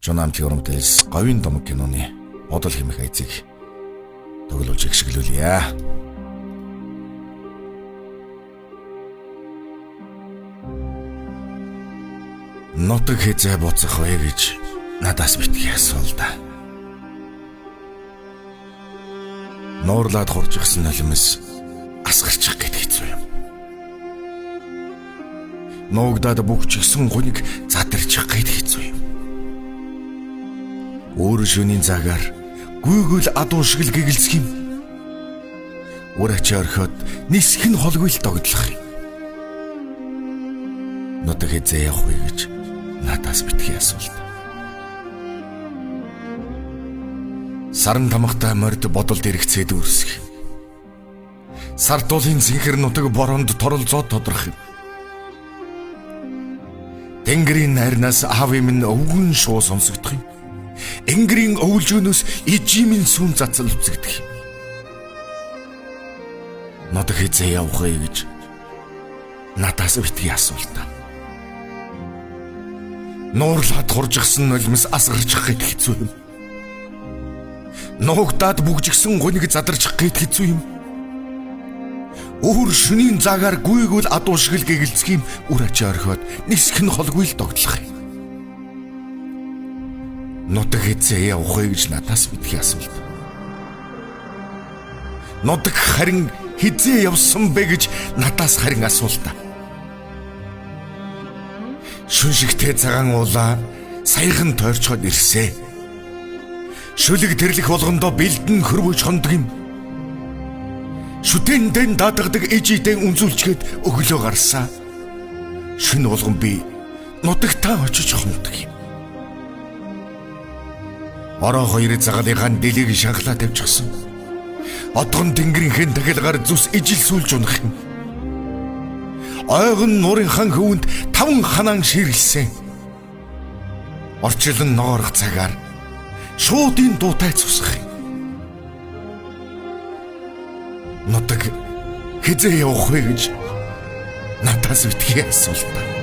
Жунамт Урамтэлс говийн домог киноны бодол хэмэх айцыг тоглож игшгэлүүлье. Нутаг хязээ буцах вэ гэж надаас битгий асуул да. Нуурлаад хуржихсан нулимс асгарчих гэд хэцүү юм. Нуугдаад бүгчихсэн гуниг задарчих гэд хэцүү юм. Өөр шөнийн цагаар гүйгэл адуу шиг л гэгэлцэх юм. Үр ачаа орхиод нисэх нь холгүй л догдлох юм. Нутаг хязээ явах вэ гэж надаас битгий асуулт. Саран тамхтай морд бодолд эргэцээд үрсэх. Сар дуулын зинхэр нутаг бороонд торолзоод тодрох юм. Тэнгэрийн найрнаас аавын минь өвгөн шуу сонсогдох юм. Энгэрийн өвлжөөнөөс ижимийн сүн цацал үцэгдэх юм. Нутаг хязээ явах вэ гэж надаас битгий асуулт. Нуурлаад хуржихсан нулимс асгарчих гээд хэцүү юм. Нуугдаад бүгжигсэн гуниг задарчих гээд хэцүү юм. Өөр шөнийн цагаар гүйгүүл адуу шиг л гэгэлцэх юм. Үр ачаа орхиод нисэх нь холгүй л догдлох юм. Нутаг хязээ явах вэ гэж надаас битгий асуулт. Нутаг харин хязээ явсан бэ гэж надаас харин асуулт. Шүншигтэй цагаан уулаа саяхан тойрчход ирсэ. Шүлэг тэрлэх болгондоо бэлдэн хөрвөж хондог юм. Шүтэндэн даатгадаг ижидэн үнзүүлчгээд өглөө гарсаа. Шүн болгон би нутагтаа очиж хондог юм. Ороо хоёр загалыгаан дэлийг шанхлаа тавьчихсан. Отгон тэнгэрийнхэн тахилгаар зүс ижил сүүлж унах юм. Ойгон нуурын хан хөвөнд 5 ханаан ширлсэн. Орчлон ноорох цагаар шуудын дуутай цусах юм. Нутаг хязээ явах вэ гэж надаас битгий асуулт.